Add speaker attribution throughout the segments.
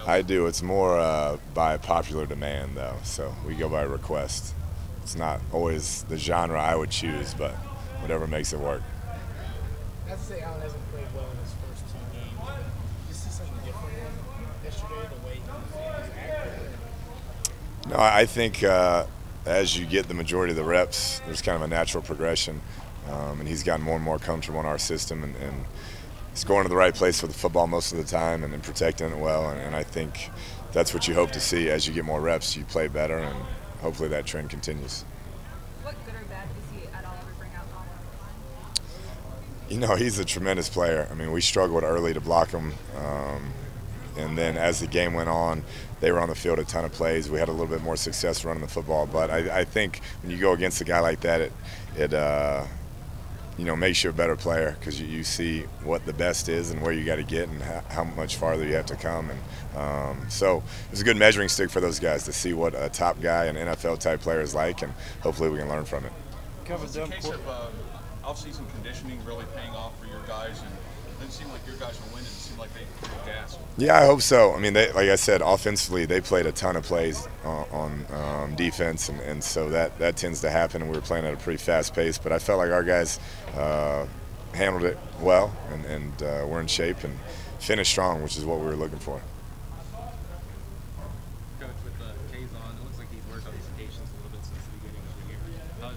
Speaker 1: I do. It's more by popular demand, though, so we go by request. It's not always the genre I would choose, but whatever makes it work.
Speaker 2: Not to say Allen hasn't played well in his first two games, but you see something different yesterday, the way he was acting.
Speaker 1: No, I think as you get the majority of the reps, there's kind of a natural progression, and he's gotten more and more comfortable in our system, and he's going to the right place with the football most of the time and protecting it well, and I think that's what you hope to see. As you get more reps, you play better, and hopefully that trend continues.
Speaker 3: What good or bad does he at all ever bring out on the line?
Speaker 1: You know, he's a tremendous player. I mean, we struggled early to block him, and then as the game went on, they were on the field a ton of plays. We had a little bit more success running the football, but I think when you go against a guy like that, it you know, makes you a better player because you see what the best is and where you got to get and how much farther you have to come. And so it's a good measuring stick for those guys to see what a top guy, an NFL-type player is like, and hopefully we can learn from it.
Speaker 4: It's a case of off-season conditioning really paying off for your guys, and it didn't seem like your guys were winning. It seemed like they threw gas.
Speaker 1: Yeah, I hope so. I mean, like I said, offensively, they played a ton of plays on defense, and so that tends to happen, and we were playing at a pretty fast pace. But I felt like our guys handled it well, and we're in shape and finished strong, which is what we were looking for.
Speaker 5: Coach, with Kazon, it looks like he's worked on his patience a little bit since the beginning of the year.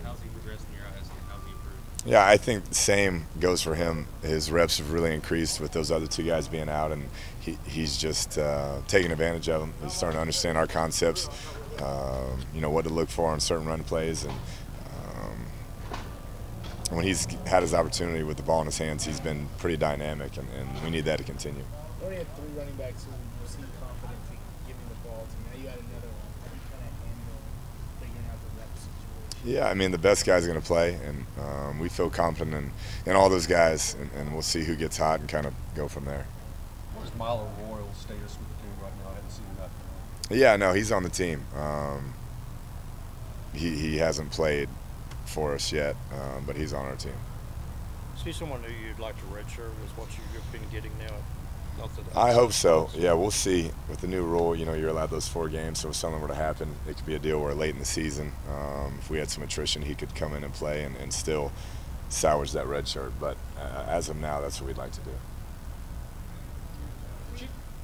Speaker 5: How's he progressed in your eyes, and how's he improved?
Speaker 1: Yeah, I think the same goes for him. His reps have really increased with those other two guys being out, and he's just taking advantage of them. He's starting to understand our concepts, you know, what to look for on certain run plays, and when he's had his opportunity with the ball in his hands, he's been pretty dynamic, and we need that to continue.
Speaker 2: You already had three running backs who you seem confident giving the ball to. Now you had another one. How do you kind of handle figuring out the rep situation?
Speaker 1: Yeah, I mean, the best guy's going to play, and we feel confident in all those guys, and we'll see who gets hot and kind of go from there.
Speaker 4: What is Milo Royal's status with the team right now? I haven't seen that.
Speaker 1: Yeah, no, he's on the team. He hasn't played for us yet, but he's on our team.
Speaker 6: See someone who you'd like to redshirt is what you've been getting now.
Speaker 1: I hope so. Yeah, we'll see. With the new rule, you know, you're allowed those 4 games, so if something were to happen, it could be a deal where late in the season, if we had some attrition, he could come in and play and still salvage that red shirt. But as of now, that's what we'd like to do.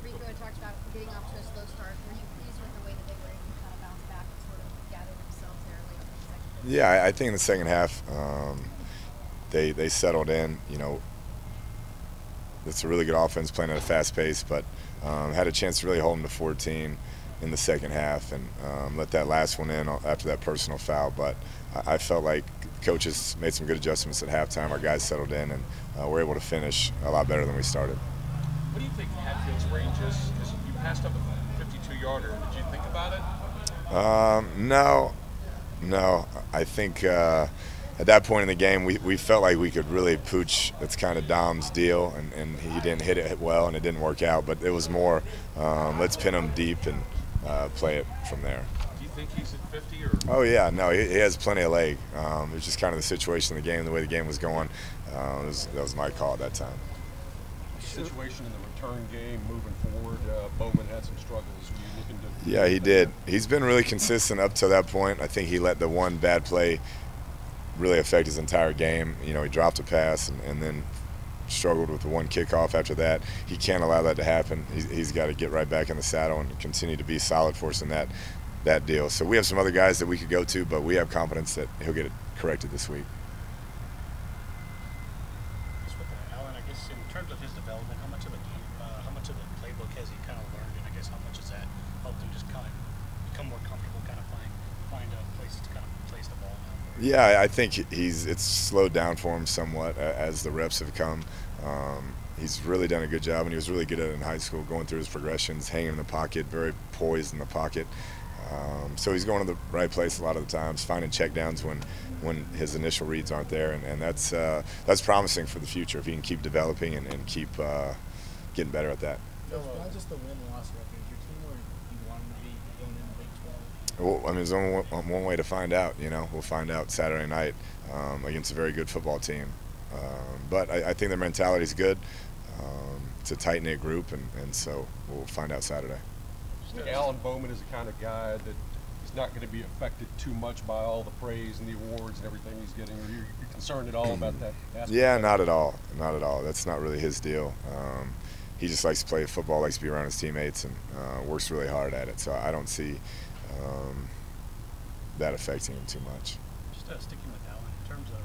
Speaker 3: Rico had talked about getting off to a slow start. Were you pleased with the way that they were able to kind of bounce back and sort of gather themselves there late in the second?
Speaker 1: Yeah, I think in the second half, they settled in. You know, it's a really good offense playing at a fast pace, but had a chance to really hold them to 14 in the second half and let that last one in after that personal foul. But I felt like coaches made some good adjustments at halftime. Our guys settled in, and we're able to finish a lot better than we started.
Speaker 4: What do you think Hatfield's range is? Because you passed up a 52-yarder. Did you think about it?
Speaker 1: No. I think at that point in the game, we felt like we could really pooch. That's kind of Dom's deal, and he didn't hit it well, and it didn't work out. But it was more, let's pin him deep and play it from there.
Speaker 4: Do you think he's at 50? Or?
Speaker 1: Oh, yeah. No, he has plenty of leg. It was just kind of the situation of the game, the way the game was going. That was my call at that time.
Speaker 4: Situation in the return game, moving forward, Bowman had some struggles. Were you looking to?
Speaker 1: Yeah, he did. He's been really consistent up to that point. I think he let the one bad play really affect his entire game. You know, he dropped a pass and then struggled with the one kickoff after that. He can't allow that to happen. He's got to get right back in the saddle and continue to be solid for us in that deal. So we have some other guys that we could go to, but we have confidence that he'll get it corrected this week.
Speaker 6: Just with Allen, I guess in terms of his development, how much of the playbook has he kind of learned, and I guess how much has that helped him just kind of become more comfortable, kind of find places to kind of place the ball now?
Speaker 1: Yeah, I think it's slowed down for him somewhat as the reps have come. He's really done a good job, and he was really good at it in high school, going through his progressions, hanging in the pocket, very poised in the pocket. So he's going to the right place a lot of the times, finding checkdowns when his initial reads aren't there, and that's promising for the future if he can keep developing and keep getting better at that.
Speaker 2: Not just the win-loss record. Is your team where you want them to be going in the Big 12?
Speaker 1: Well, I mean, there's only one way to find out. You know, we'll find out Saturday night against a very good football team. But I think their mentality is good. it's a tight-knit group, and so we'll find out Saturday.
Speaker 7: Alan Bowman is the kind of guy that is not going to be affected too much by all the praise and the awards and everything he's getting. Are you concerned at all about that aspect?
Speaker 1: Yeah, not at all. Not at all. That's not really his deal. He just likes to play football, likes to be around his teammates, and works really hard at it. So I don't see that affecting him too much.
Speaker 6: Just sticking with Alan, in terms of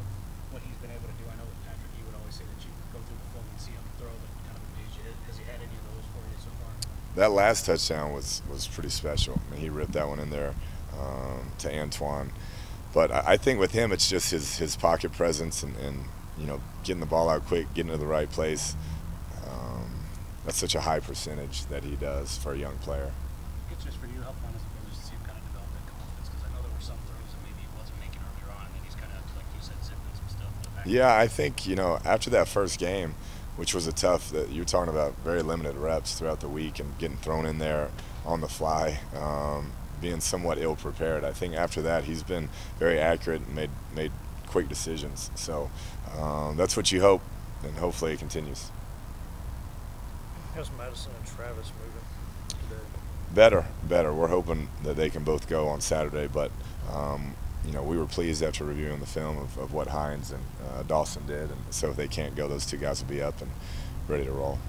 Speaker 6: what he's been able to do, I know with Patrick, you would always say that you go through the film and see him throw that kind of amazed you. Has he had any of those for you so far?
Speaker 1: That last touchdown was pretty special. I mean, he ripped that one in there to Antoine. But I think with him, it's just his pocket presence and you know, getting the ball out quick, getting to the right place. That's such a high percentage that he does for a young player.
Speaker 6: It's just for you, how fun has it been just to see him kind of develop that confidence? Because I know there were some throws that maybe he wasn't making earlier on, and then he's kind of, like you said, zipping some stuff.
Speaker 1: Yeah, I think, you know, after that first game, which was a tough, that you're talking about very limited reps throughout the week and getting thrown in there on the fly, being somewhat ill prepared. I think after that he's been very accurate and made quick decisions. So that's what you hope, and hopefully it continues.
Speaker 8: How's Madison and Travis moving today?
Speaker 1: Better. We're hoping that they can both go on Saturday, but you know, we were pleased after reviewing the film of what Hines and Dawson did, and so if they can't go, those two guys will be up and ready to roll.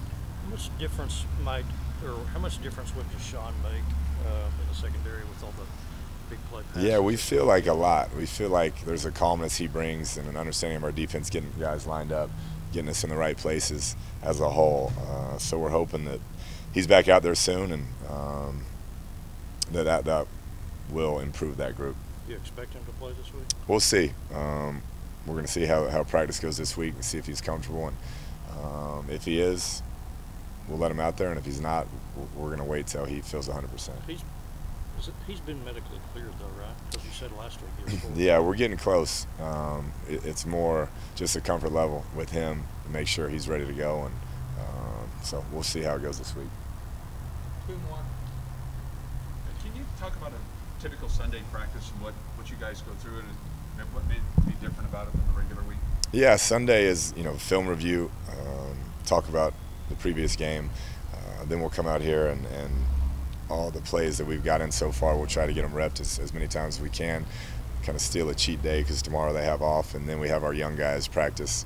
Speaker 8: How much difference would Deshaun make in the secondary with all the big play passes?
Speaker 1: Yeah, we feel like a lot. We feel like there's a calmness he brings and an understanding of our defense, getting guys lined up, getting us in the right places as a whole. So we're hoping that he's back out there soon, and that will improve that group.
Speaker 8: Do you expect him to play this week?
Speaker 1: We'll see. We're going to see how practice goes this week and see if he's comfortable. And if he is, we'll let him out there. And if he's not, we're going to wait till he feels 100%.
Speaker 8: He's been medically cleared, though, right? Because you said last week he was full.
Speaker 1: Yeah, we're getting close. It's more just a comfort level with him to make sure he's ready to go. And so we'll see how it goes this week.
Speaker 4: Can you talk about a typical Sunday practice and what you guys go through and what may be different about it than the regular week?
Speaker 1: Yeah, Sunday is, you know, film review, talk about the previous game. Then we'll come out here and all the plays that we've got in so far, we'll try to get them repped as many times as we can, kind of steal a cheat day because tomorrow they have off, and then we have our young guys practice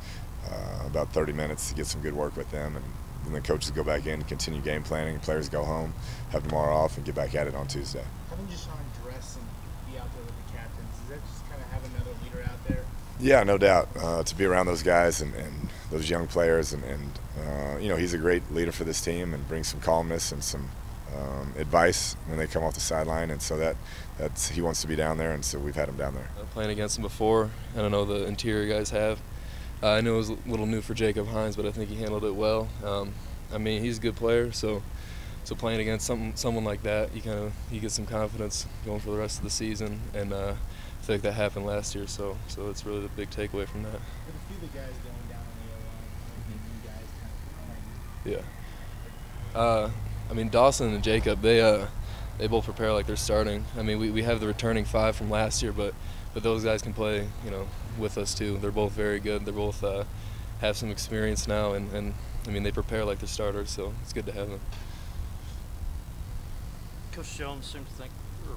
Speaker 1: about 30 minutes to get some good work with them, and then the coaches go back in and continue game planning, players go home, have tomorrow off, and get back at it on Tuesday.
Speaker 2: Having Deshaun dress and be out there with the captains, is that just kind of have another leader out there?
Speaker 1: Yeah, no doubt. To be around those guys and those young players, and you know, he's a great leader for this team and brings some calmness and some advice when they come off the sideline, and so that's he wants to be down there, and so we've had him down there.
Speaker 9: Playing against him before, I don't know the interior guys have. I know it was a little new for Jacob Hines, but I think he handled it well. I mean, he's a good player, so playing against someone like that, you get some confidence going for the rest of the season, and I feel like that happened last year, so it's really the big takeaway from that.
Speaker 2: With a few of the guys going down on the O-line, you guys kind of.
Speaker 9: Yeah. I mean, Dawson and Jacob, they both prepare like they're starting. I mean, we have the returning 5 from last year, but those guys can play, you know, with us too. They're both very good. They both have some experience now, and I mean, they prepare like they're starters, so it's good to have them.
Speaker 8: Coach Jones seemed to think, or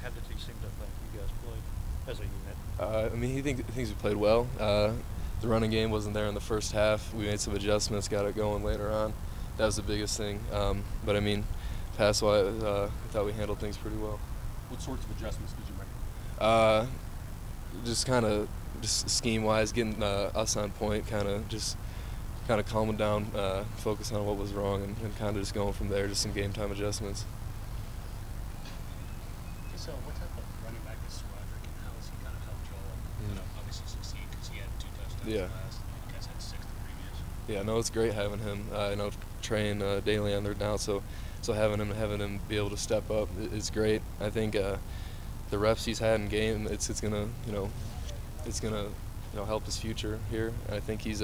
Speaker 8: how did he seem to think you guys played as a unit?
Speaker 9: I mean, he thinks we played well. The running game wasn't there in the first half. We made some adjustments, got it going later on. That was the biggest thing. But I mean, pass-wise, I thought we handled things pretty well.
Speaker 7: What sorts of adjustments did you make?
Speaker 9: Just scheme-wise, getting us on point, kind of calming down, focus on what was wrong, and kind of just going from there, just some game-time adjustments.
Speaker 6: So what type of running back is Roderick, and how has he kind of helped y'all obviously succeed, because he had 2 touchdowns last, and you guys had 6 the previous?
Speaker 9: Yeah, no, it's great having him. I know Trey and Daly on there now, so having him be able to step up is great. I think the reps he's had in game, it's gonna help his future here. And I think he's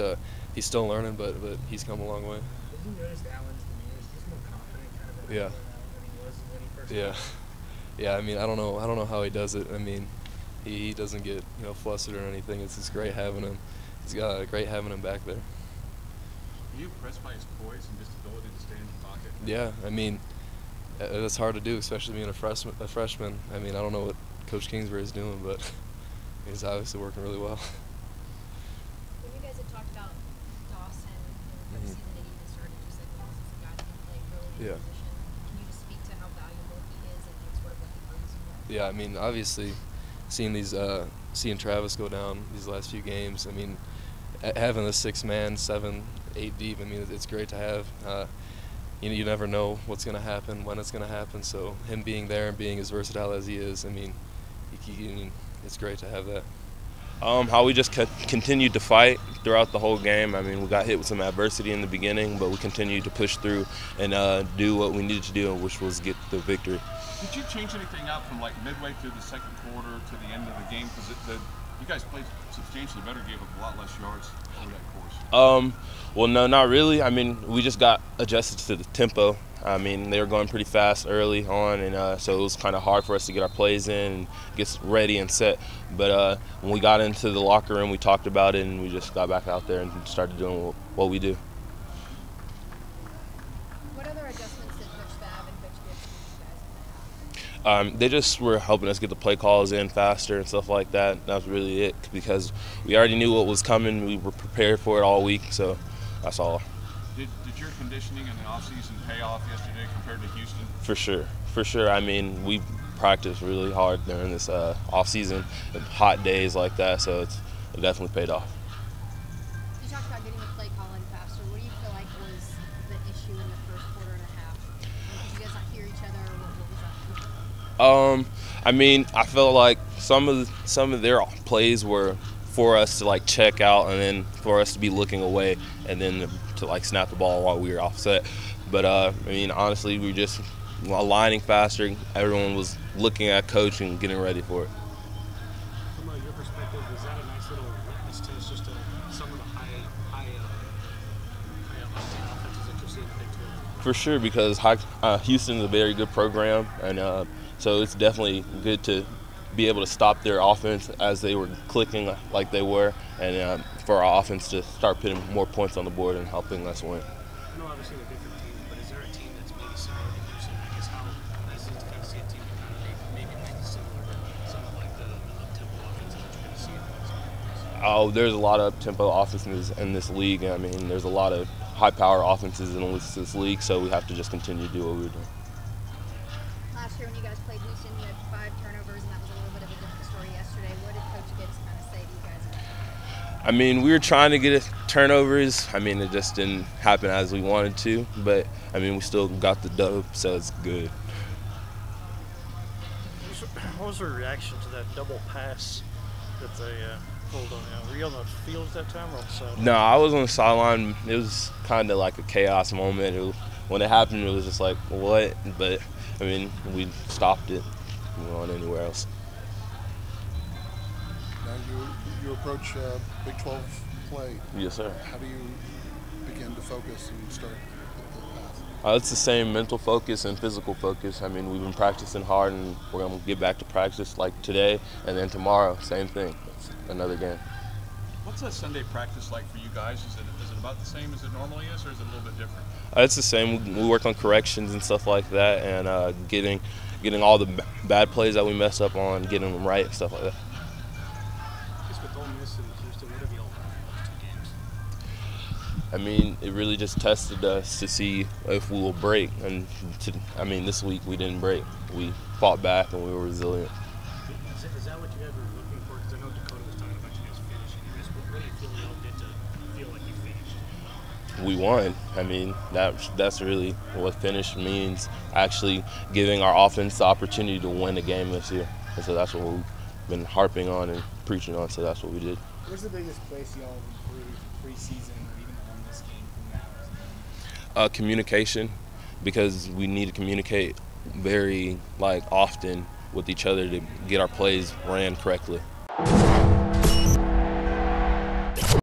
Speaker 9: still learning, but he's come a long way.
Speaker 2: Have you noticed Allen's demeanor? He's more confident kind of than he was when he first came?
Speaker 9: Yeah. I mean, I don't know how he does it. I mean, he doesn't get flustered or anything. It's just great having him. It's great having him back there.
Speaker 4: Are you impressed by his poise and just ability to stay in the pocket?
Speaker 9: Yeah, I mean, it's hard to do, especially being a freshman. I mean, I don't know what Coach Kingsbury is doing, but he's obviously working really well.
Speaker 3: When you guys had talked about Dawson in the first season, it even started, you said Dawson's a guy that can play really in
Speaker 9: Yeah.
Speaker 3: position. Can you just speak to how valuable he is and sort of what he brings to you?
Speaker 9: Yeah, I mean, obviously, seeing Travis go down these last few games. I mean, having a 6-man, 7, 8 deep. I mean, it's great to have. You never know what's going to happen, when it's going to happen. So him being there and being as versatile as he is, I mean, it's great to have that.
Speaker 10: How we just continued to fight throughout the whole game. I mean, we got hit with some adversity in the beginning, but we continued to push through and do what we needed to do, which was get the victory.
Speaker 4: Did you change anything up from like midway through the second quarter to the end of the game? Because you guys played substantially better, gave up a lot less yards over that course.
Speaker 10: Well, no, not really. I mean, we just got adjusted to the tempo. I mean, they were going pretty fast early on, and so it was kind of hard for us to get our plays in and get ready and set. But when we got into the locker room, we talked about it, and we just got back out there and started doing what we do.
Speaker 3: What other adjustments did Coach Fab and Coach Gibbs do to you guys?
Speaker 10: They just were helping us get the play calls in faster and stuff like that. That was really it, because we already knew what was coming. We were prepared for it all week, so that's all.
Speaker 4: Did your conditioning in the offseason pay off yesterday compared to Houston?
Speaker 10: For sure. I mean, we practiced really hard during this offseason, and hot days like that, so it definitely paid off.
Speaker 3: You talked about getting the play call in faster. What do you feel like was the issue in the first quarter and a half? Did you guys not hear each other, or what was that?
Speaker 10: I mean, I felt like some of their plays were for us to like check out, and then for us to be looking away, and then to like snap the ball while we were offset. But I mean, honestly, we were just aligning faster. Everyone was looking at coach and getting ready for it.
Speaker 6: From your perspective, is that a nice little litmus test just to some of the high octane offenses that you'll see in the Big 12?
Speaker 10: For sure, because Houston's a very good program, and so it's definitely good to be able to stop their offense as they were clicking like they were, and for our offense to start putting more points on the board and helping us win.
Speaker 6: I know obviously they're different teams, but is there a team that's maybe similar to Houston? I guess how nice is it to kind of see a team that kind of maybe might be similar to some of like the up-tempo offenses that you're going to see in the
Speaker 10: Oh, there's a lot of up-tempo offenses in this league. I mean, there's a lot of high-power offenses in this league, so we have to just continue to do what we're doing.
Speaker 3: Last year when you guys played Houston, you had 5 turnovers, and that was a little bit of a different story yesterday. What did Coach Gibbs kind of say to you guys about that?
Speaker 10: I mean, we were trying to get turnovers. I mean, it just didn't happen as we wanted to, but I mean, we still got the dub, so it's good.
Speaker 8: What was the reaction to that double pass that they pulled on you? Were you on the field at that time or on the sideline?
Speaker 10: No, I was on the sideline. It was kind of like a chaos moment. When it happened, it was just like, what? But, I mean, we stopped it. We went on anywhere else.
Speaker 11: Now you approach Big 12 play.
Speaker 10: Yes, sir.
Speaker 11: How do you begin to focus and start the path?
Speaker 10: It's the same mental focus and physical focus. I mean, we've been practicing hard, and we're going to get back to practice like today, and then tomorrow, same thing. It's another game.
Speaker 4: What's a Sunday practice like for you guys? Is it about the same as it normally is, or is it a little bit different?
Speaker 10: It's the same. We work on corrections and stuff like that, and getting all the bad plays that we messed up on, getting them right, and stuff like that.
Speaker 6: Just with Ole Miss and Houston, what have you all learned in those 2 games?
Speaker 10: I mean, it really just tested us to see if we will break. And I mean, this week we didn't break. We fought back and we were resilient.
Speaker 6: Is that what you guys were looking for? Because I know Dakota was talking about you guys finishing. What do you feel y'all did to feel like you finished?
Speaker 10: We won. I mean, that's really what finish means, actually giving our offense the opportunity to win the game this year. And so that's what we've been harping on and preaching on, so that's what we did.
Speaker 2: What's the biggest place y'all improved preseason or even on this game from now?
Speaker 10: Communication, because we need to communicate very often with each other to get our plays ran correctly.